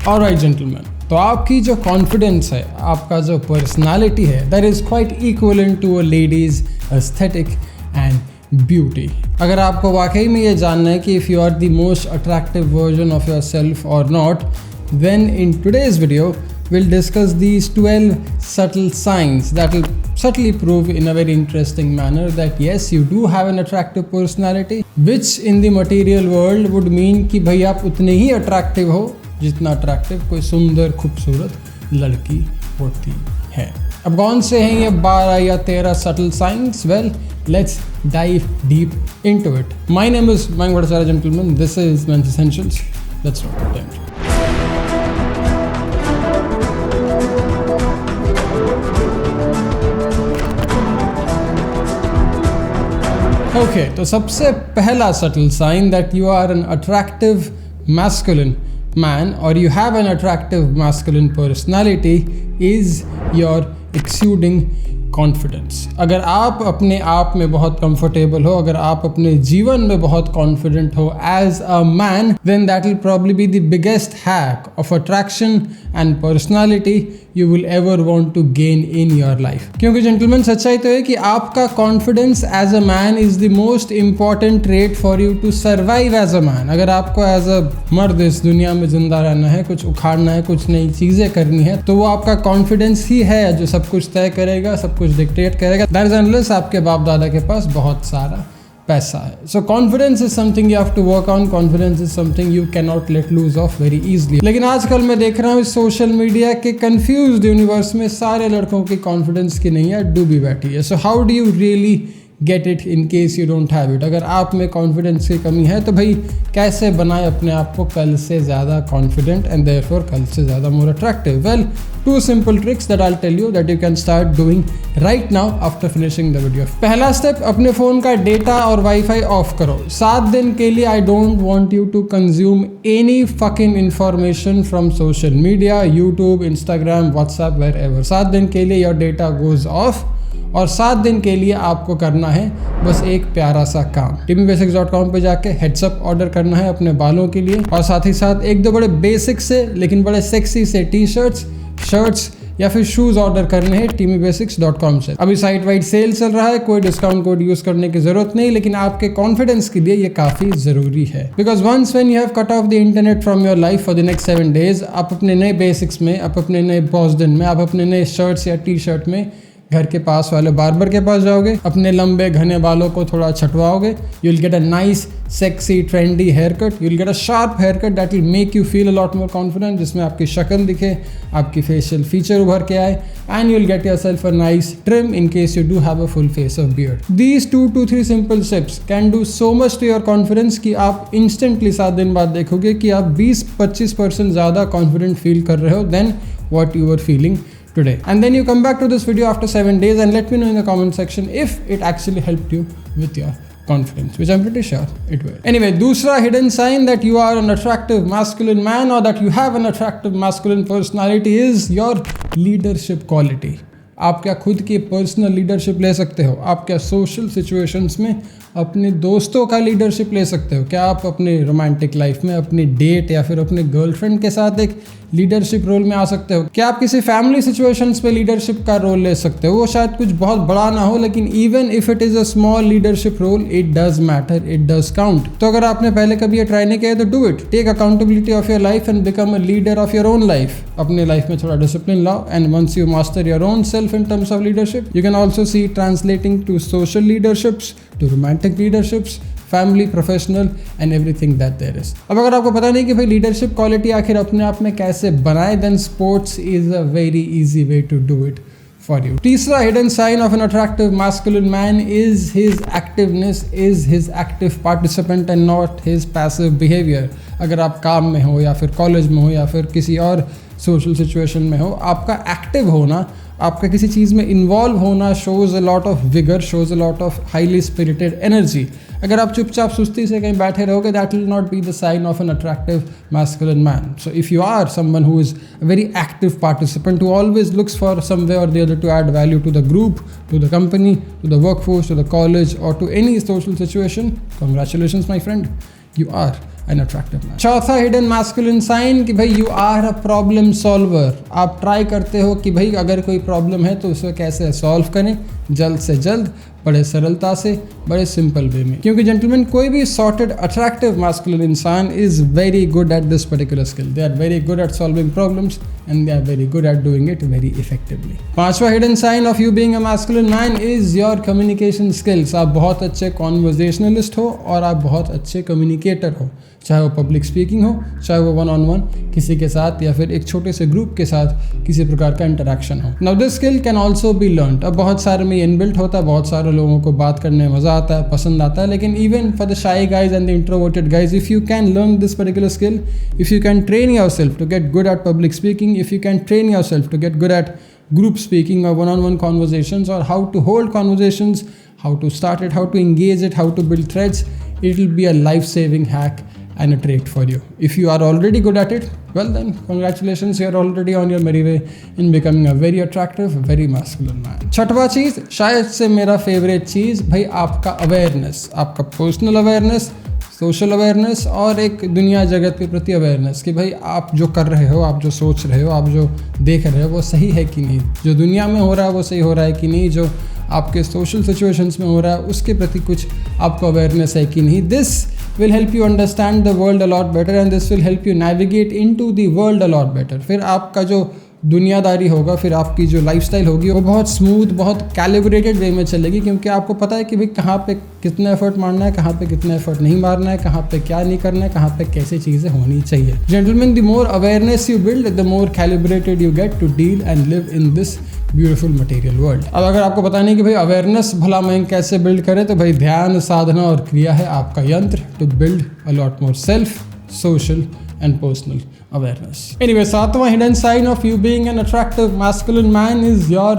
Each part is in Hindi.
ऑलराइट जेंटलमैन, तो आपकी जो कॉन्फिडेंस है, आपका जो पर्सनालिटी है, that is quite equivalent to a ladies aesthetic and beauty. अगर आपको वाकई में ये जानना है कि if you are the most attractive version of your self और not, then in today's video we'll discuss these 12 subtle signs that will subtly prove in a very interesting manner that yes, you do have an attractive personality, which in the material world would mean कि भाई आप उतने ही अट्रैक्टिव हो जितना अट्रैक्टिव कोई सुंदर खूबसूरत लड़की होती है। अब कौन से हैं ये 12 या 13 subtle signs? Well, let's dive deep into it. My name is Mayank Bhattacharya, gentlemen. This is Men's Essentials. Let's rock it. Okay, तो सबसे पहला subtle sign that you are an attractive masculine man और you have an attractive masculine personality is your exuding confidence. अगर आप अपने आप में बहुत कंफर्टेबल हो, अगर आप अपने जीवन में बहुत कॉन्फिडेंट हो as a man, then that will probably be the biggest hack of attraction and personality you will ever want to gain in your life. क्योंकि जेंटलमैन सच्चाई तो है कि आपका confidence as a man is the most important trait for you to survive as a man. अगर आपको एज अ मर्द इस दुनिया में जिंदा रहना है, कुछ उखाड़ना है, कुछ नई चीजें करनी है, तो वो आपका कॉन्फिडेंस ही है जो सब कुछ तय करेगा, सब कुछ डिक्टेट करेगा। दैट इज अनलेस आपके बाप दादा के पास बहुत सारा पैसा है। So confidence is something you have to work on, confidence is something you can not let lose off very easily. लेकिन आजकल मैं देख रहा हूँ इस सोशल मीडिया के कंफ्यूज्ड यूनिवर्स में सारे लड़कों की कॉन्फिडेंस की नहीं है, डूबी बैठी है। So how do you really get it in case you don't have it? अगर आप में कॉन्फिडेंस की कमी है तो भाई कैसे बनाए अपने आप को कल से ज़्यादा कॉन्फिडेंट एंड देयरफॉर कल से ज़्यादा more attractive? Well, 2 simple tricks that I'll tell you that you can start doing right now after finishing the video. पहला स्टेप, अपने फ़ोन का डेटा और वाईफाई ऑफ करो 7 दिन के लिए। I don't want you to consume any fucking information from social media, YouTube, Instagram, WhatsApp, wherever. 7 दिन के लिए योर डेटा गोज ऑफ और 7 दिन के लिए आपको करना है बस एक प्यारा सा काम। TMBasics.com पे जाके हेड्सअप ऑर्डर करना है अपने बालों के लिए और साथ ही साथ 1-2 बड़े बेसिक से लेकिन बड़े सेक्सी से टी-शर्ट्स, शर्ट्स या फिर शूज ऑर्डर करने हैं TMBasics.com से। अभी साइट वाइड सेल चल रहा है, कोई डिस्काउंट कोड यूज करने की जरूरत नहीं, लेकिन आपके कॉन्फिडेंस के लिए ये काफी जरूरी है। Because once when you have cut off the internet from your life for the next 7 days, आप अपने नए बेसिक्स में, आप अपने नए बॉस दिन में, आप अपने नए शर्ट्स या टी शर्ट में घर के पास वाले बार्बर के पास जाओगे, अपने लंबे घने बालों को थोड़ा छटवाओगे, you will get a nice sexy trendy hair cut, you will get a sharp hair cut that will make you feel a lot more confident, जिसमें आपकी शक्ल दिखे, आपकी फेशियल फीचर उभर के आए, and you will get yourself a nice trim in case you do have a full face of beard. These 2 to 3 simple steps can do so much to your confidence कि आप इंस्टेंटली 7 दिन बाद देखोगे कि आप 20-25% ज़्यादा कॉन्फिडेंट फील कर रहे हो then what you are feeling today. And then you come back to this video after 7 days and let me know in the comment section if it actually helped you with your confidence, which I'm pretty sure it will. Anyway, दूसरा hidden sign that you are an attractive masculine man or that you have an attractive masculine personality is your leadership quality. आप क्या खुद की पर्सनल लीडरशिप ले सकते हो? आप क्या सोशल सिचुएशंस में अपने दोस्तों का लीडरशिप ले सकते हो? क्या आप अपने रोमांटिक लाइफ में अपनी डेट या फिर अपने गर्लफ्रेंड के साथ एक लीडरशिप रोल में आ सकते हो? क्या आप किसी फैमिली सिचुएशंस पे लीडरशिप का रोल ले सकते हो? वो शायद कुछ बहुत बड़ा ना हो, लेकिन even if it is a small leadership role, it does matter, it does count. तो अगर आपने पहले कभी ये ट्राई नहीं किया तो do it. Take accountability of your life and become a leader of your own life. अपने लाइफ में थोड़ा डिसिप्लिन लाओ and once you master your own self in terms of leadership, you can also see translating to social leaderships, to romantic leaderships, family, professional and everything that there is. अब अगर आपको पता नहीं कि भाई लीडरशिप क्वालिटी आखिर अपने आप में कैसे बनाए, then sports is a very easy way to do it for you. तीसरा hidden sign of an attractive masculine man is his activeness, is his active participant and not his passive behavior. अगर आप काम में हो या फिर कॉलेज में हो या फिर किसी और सोशल सिचुएशन में हो, आपका एक्टिव होना, आपका किसी चीज़ में इन्वॉल्व होना shows a lot of vigour, shows a lot of highly spirited energy. अगर आप चुपचाप सुस्ती से कहीं बैठे रहोगे, that will not be the sign of an attractive masculine man. So if you are someone who is a very active participant who always looks for some way और the other to add value to the group, to the company, to the workforce, to the college और to any social situation, congratulations my friend, you are an attractive man. चौथा हिडन मैस्कुलिन साइन कि भाई you are a problem solver. आप ट्राई करते हो कि भाई अगर कोई प्रॉब्लम है तो उसे कैसे सॉल्व करें, जल्द से जल्द, बड़े सरलता से, बड़े सिंपल वे में। क्योंकि जेंटलमैन कोई भी सॉर्टेड अट्रैक्टिव मैस्कुलिन इंसान is very good at this particular skill. They are very good at solving problems and they are very good at doing it very effectively. पांचवा hidden sign of you being a masculine man is your communication skills. आप बहुत अच्छे कॉन्वर्जेशनलिस्ट हो और आप बहुत अच्छे कम्युनिकेटर हो, चाहे वो पब्लिक स्पीकिंग हो, चाहे वो वन ऑन वन किसी के साथ या फिर एक छोटे से ग्रुप के साथ किसी प्रकार का इंटरेक्शन हो। Now this skill can also be learned. अब बहुत सारे में इनबिल्ट होता है, बहुत सारे लोगों को बात करने में मज़ा आता है, पसंद आता है, लेकिन even for the shy guys and the introverted guys, if you can learn this particular skill, if you can train your self to get good at public speaking, if you can train your self to get good at group speaking or one-on-one conversations, or how to hold conversations, how to start it, how to engage it, how to build threads, it will be a life-saving hack and a trait for you. If you are already good at it, well then congratulations, you are already on your merry way in becoming a very attractive, very masculine man. छठवा चीज़, शायद से मेरा फेवरेट चीज़, भाई आपका अवेयरनेस, आपका पर्सनल अवेयरनेस, सोशल अवेयरनेस और एक दुनिया जगत के प्रति अवेयरनेस कि भाई आप जो कर रहे हो, आप जो सोच रहे हो, आप जो देख रहे हो वो सही है कि नहीं, जो दुनिया में हो रहा है वो सही हो रहा है कि नहीं, जो आपके सोशल सिचुएशंस में हो रहा है उसके प्रति कुछ आपको अवेयरनेस है कि नहीं। This will help you understand the world a lot better and this will help you navigate into the world a lot better. फिर आपका जो दुनियादारी होगा, फिर आपकी जो लाइफस्टाइल होगी वो बहुत स्मूथ, बहुत कैलिब्रेटेड वे में चलेगी, क्योंकि आपको पता है कि भाई कहाँ पे कितना एफर्ट मारना है, कहाँ पे कितना एफर्ट नहीं मारना है, कहाँ पे क्या नहीं करना है, कहाँ पे कैसे चीज़ें होनी चाहिए। Gentleman, the more awareness you build, the more calibrated you get to deal and live in this beautiful material world. अब अगर आपको पता नहीं कि भाई अवेयरनेस भला मैं कैसे बिल्ड करें, तो भाई ध्यान, साधना और क्रिया है आपका यंत्र to build a lot more self, social and personal awareness. Anyway, सातवां hidden sign of you being an attractive masculine man is your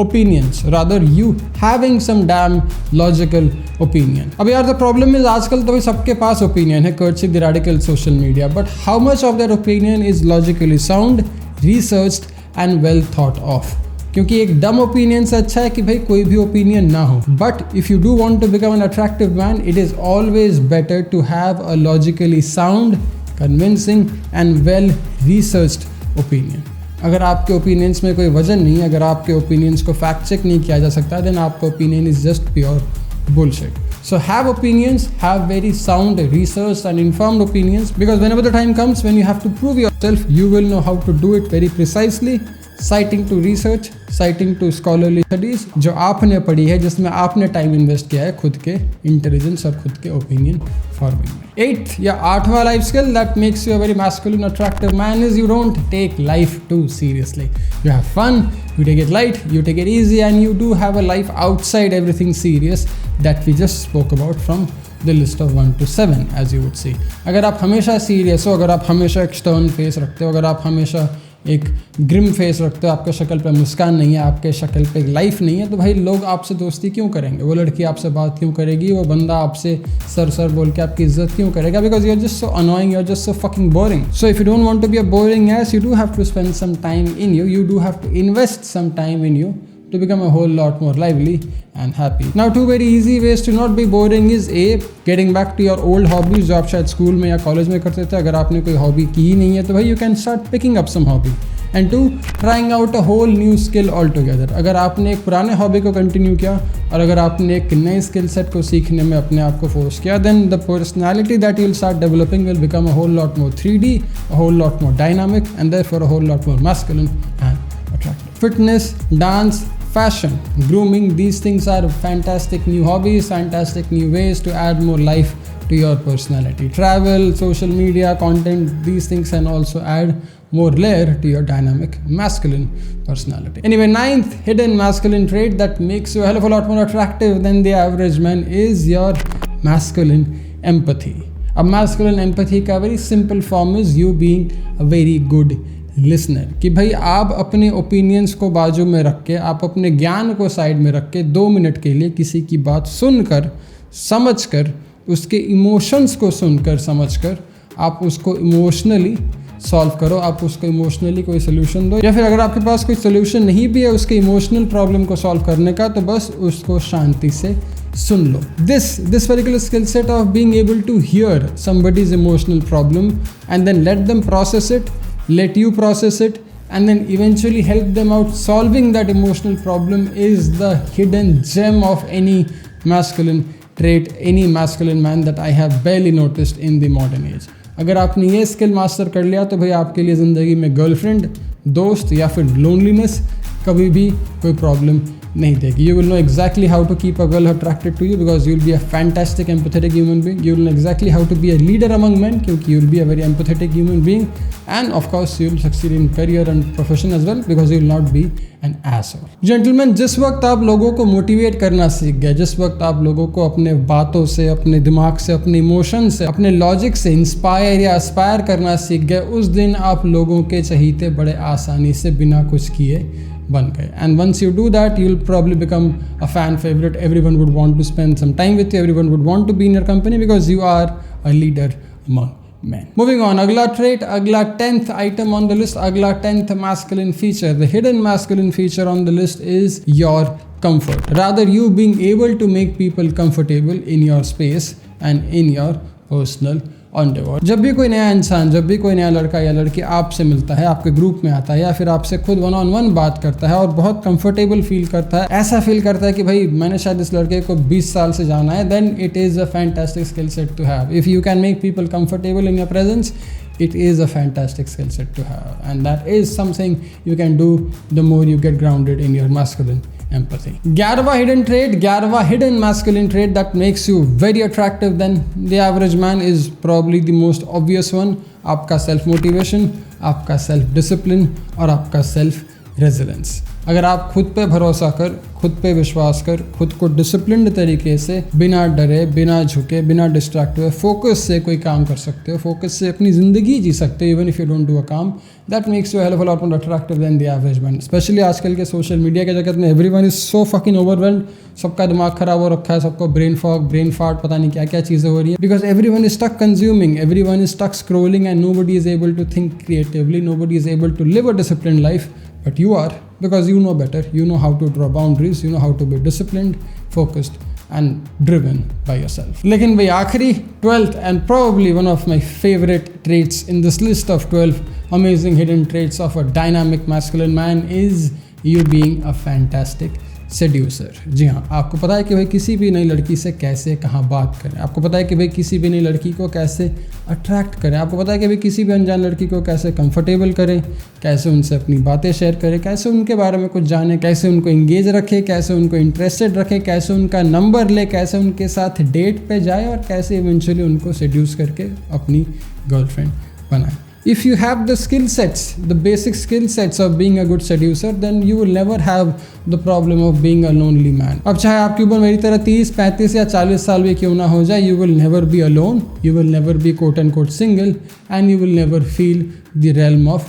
opinions, rather you having some damn logical opinion. अब यार the problem is आजकल तो भाई सबके पास opinion है, courtesy the radical social media, but how much of that opinion is logically sound, researched and well thought of? क्योंकि एक डम ओपिनियन से अच्छा है कि भाई कोई भी ओपिनियन ना हो। But if you do want to become an attractive man, it is always better to have a logically sound, convincing and well researched opinion. अगर आपके ओपिनियंस में कोई वजन नहीं है, अगर आपके ओपिनियंस को फैक्ट चेक नहीं किया जा सकता, देन आपका opinion is just pure bullshit. So have opinions, have very sound, researched and informed opinions, because whenever the time comes when you have to prove yourself, you will know how to do it very precisely, citing to research, citing to scholarly studies जो आपने पढ़ी है, जिसमें आपने टाइम इन्वेस्ट किया है खुद के इंटेलिजेंस और खुद के ओपिनियन फॉर्मिंग में। 8th या 8वां life skill that makes you a very masculine attractive man is you don't take life too seriously. You have fun, you take it light, you take it easy, and you do have a life outside everything serious that we just spoke about from the list of 1 to 7 as you would see. अगर आप हमेशा सीरियस हो, अगर आप हमेशा एक स्टर्न फेस रखते हो, अगर आप हमेशा एक ग्रिम फेस रखते हो, आपके शक्ल पे मुस्कान नहीं है, आपके शक्ल पे एक लाइफ नहीं है, तो भाई लोग आपसे दोस्ती क्यों करेंगे? वो लड़की आपसे बात क्यों करेगी? वो बंदा आपसे सर बोल के आपकी इज्जत क्यों करेगा? Because you are just so annoying, you are just so fucking boring. So if you don't want to be a boring ass, you do have to spend some time in you do have to invest some time in you to become a whole lot more lively and happy. Now, 2 very easy ways to not be boring is A, getting back to your old hobbies जो आप शायद स्कूल में या कॉलेज में करते थे. अगर आपने कोई हॉबी की ही नहीं है तो भाई you can start picking up some hobby. And 2, trying out a whole new skill altogether. अगर आपने एक पुराने हॉबी को कंटिन्यू किया और अगर आपने एक नए स्किल सेट को सीखने में अपने आप को फोर्स किया, then the personality that you'll start developing will become a whole lot more 3D, a whole lot more dynamic, and therefore a whole lot more masculine and attractive. Fitness, dance, fashion, grooming, these things are fantastic new hobbies, fantastic new ways to add more life to your personality. Travel, social media, content, these things can also add more layer to your dynamic masculine personality. Anyway, 9th hidden masculine trait that makes you a hell of a lot more attractive than the average man is your masculine empathy. A masculine empathy का very simple form is you being a very good listener. कि भाई आप अपने ओपिनियंस को बाजू में रख के, आप अपने ज्ञान को साइड में रख के 2 मिनट के लिए किसी की बात सुनकर, समझकर, उसके इमोशंस को सुनकर, समझकर आप उसको इमोशनली सॉल्व करो, आप उसको इमोशनली कोई सोल्यूशन दो, या फिर अगर आपके पास कोई सोल्यूशन नहीं भी है उसके इमोशनल प्रॉब्लम को सॉल्व करने का, तो बस उसको शांति से सुन लो. This particular skill set of being able to hear somebody's emotional problem and then let them process it, let you process it, and then eventually help them out solving that emotional problem is the hidden gem of any masculine trait, any masculine man that I have barely noticed in the modern age. अगर आपने ये स्किल मास्टर कर लिया तो भाई आपके लिए ज़िंदगी में गर्लफ्रेंड, दोस्त या फिर लोनलीनेस कभी भी कोई प्रॉब्लम नहीं देगी. You will know exactly how to keep a girl attracted to you because you will be a fantastic empathetic human being. You will know exactly how to be a leader among men क्योंकि you will be a very empathetic human being, and of course you will succeed in career and profession as well because you will not be an asshole. Gentlemen, जिस वक्त आप लोगों को मोटिवेट करना सीख गए, जिस वक्त आप लोगों को अपने बातों से, अपने दिमाग से, अपने इमोशन से, अपने लॉजिक से इंस्पायर या एस्पायर करना सीख गए, उस दिन आप लोगों के चहीते बड़े आसानी से बिना कुछ किए बन गए. And once you do that, you'll probably become a fan favorite. Everyone would want to spend some time with you. Everyone would want to be in your company because you are a leader among men. Moving on, अगला trait, अगला 10th item on the list, अगला 10th masculine feature. The hidden masculine feature on the list is your comfort. Rather, you being able to make people comfortable in your space and in your personal endeavor. जब भी कोई नया इंसान, जब भी कोई नया लड़का या लड़की आपसे मिलता है, आपके ग्रुप में आता है या फिर आपसे खुद वन ऑन वन बात करता है और बहुत कंफर्टेबल फील करता है, ऐसा फील करता है कि भाई मैंने शायद इस लड़के को 20 साल से जाना है, then it is a fantastic skill set to have. If you can make people comfortable in your presence, it is a fantastic skill set to have, and that is something you can do the more you get grounded in your masculine empathy. 11वां hidden masculine trait that makes you very attractive than the average man is probably the most obvious one. आपका self motivation, आपका self discipline और आपका self resilience. अगर आप खुद पे भरोसा कर, खुद पे विश्वास कर, खुद को डिसिप्लिन्ड तरीके से बिना डरे, बिना झुके, बिना डिस्ट्रैक्ट हुए फोकस से कोई काम कर सकते हो, फोकस से अपनी ज़िंदगी जी सकते हो even if you don't do a काम, that makes you hell of a lot more attractive than the average man. Specially आजकल के सोशल मीडिया के जगत में everyone is so fucking overwhelmed. सबका दिमाग खराब हो रखा है, सबको ब्रेन फॉग, ब्रेन फार्ट, पता नहीं क्या क्या चीज़ें हो रही है because everyone is stuck consuming, everyone is stuck scrolling and nobody is able to think creatively, nobody is able to live a disciplined life. But you are, because you know better, you know how to draw boundaries, you know how to be disciplined, focused and driven by yourself. लेकिन भाई आखिरी 12th and probably one of my favorite traits in this list of 12 amazing hidden traits of a dynamic masculine man is you being a fantastic seducer. जी हाँ, आपको पता है कि भाई किसी भी नई लड़की से कैसे कहाँ बात करें, आपको पता है कि भाई किसी भी नई लड़की को कैसे अट्रैक्ट करें, आपको पता है कि भाई किसी भी अनजान लड़की को कैसे कंफर्टेबल करें, कैसे उनसे अपनी बातें शेयर करें, कैसे उनके बारे में कुछ जाने, कैसे उनको इंगेज रखें, कैसे उनको इंटरेस्टेड रखें, कैसे उनका नंबर ले, कैसे उनके साथ डेट पे जाए और कैसे इवेंचुअली उनको सेड्यूस करके अपनी गर्लफ्रेंड बनाए. If you have the skill sets, the basic skill sets of being a good seducer, then you will never have the problem of being a lonely man. अब चाहे आपकी उम्र मेरी तरह 30, 35 या 40 साल भी क्यों ना हो जाए, you will never be alone, you will never be quote unquote single, and you will never feel the realm of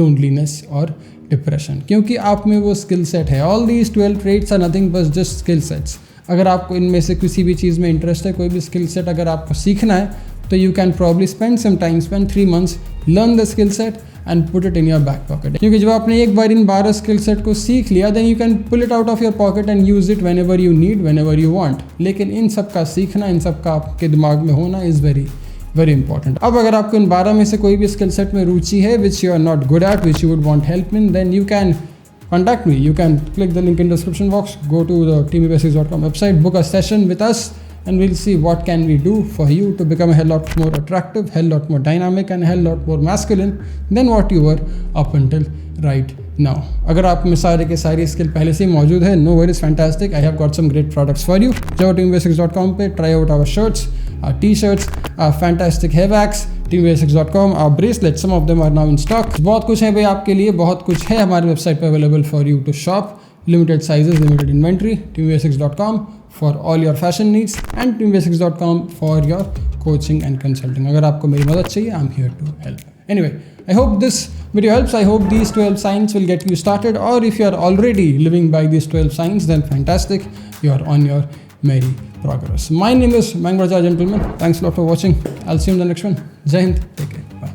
loneliness or depression. क्योंकि आप में वो skill set है. All these 12 traits are nothing but just skill sets. अगर आपको इनमें से किसी भी चीज़ में इंटरेस्ट है, कोई भी skill set अगर आपको सीखना है, तो you can probably spend 3 months, learn the skill set and put it in your back pocket. क्योंकि जब आपने एक बार इन 12 skill set को सीख लिया, then you can pull it out of your pocket and use it whenever you need, whenever you want. लेकिन इन सब का सीखना, इन सब का आपके दिमाग में होना is very very important. अब अगर आपको इन 12 में से कोई भी skill set में रुचि है which you are not good at, which you would want help in, then you can contact me. You can click the link in the description box, go to the teambasics.com website, book a session with us, and we'll see what can we do for you to become a hell lot more attractive, hell lot more dynamic and hell lot more masculine than what you were up until right now. अगर आप में सारे के सारी स्किल पहले से ही मौजूद है, no worries, fantastic. I have got some great products for you. जाओ teambasics.com पे, try out our shirts, our t-shirts, our fantastic hair wax, teambasics.com, our bracelets, some of them are now in stock. बहुत कुछ है भाई आपके लिए, बहुत कुछ है हमारी वेबसाइट पे available for you to shop. Limited sizes, limited inventory. teambasics.com for all your fashion needs and teambasics.com for your coaching and consulting. अगर आपको मेरी मदद चाहिए, I'm here to help. Anyway, I hope this video helps. I hope these 12 signs will get you started, or if you are already living by these 12 signs, then fantastic. You are on your merry progress. My name is Mayank Bajaj, gentlemen. Thanks a lot for watching. I'll see you in the next one. Jai Hind. Take care.